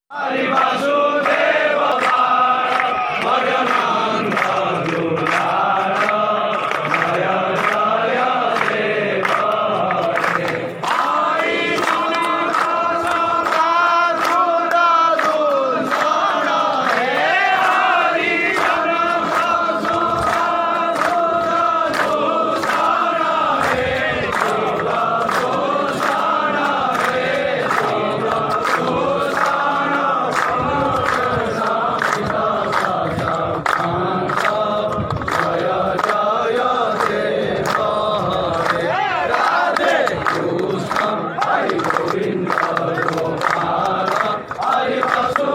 Hari Vasudeva Bhajananda Dulara Jaya Jaya Deva Hari Manasa Sudha Dusana He Hari Manasa Sudha Dusana He Sudha Dusana He Sudha Dusana Jaya Jaya Deva Radhe Krishna Hari Govinda Gopala Hari Vasudeva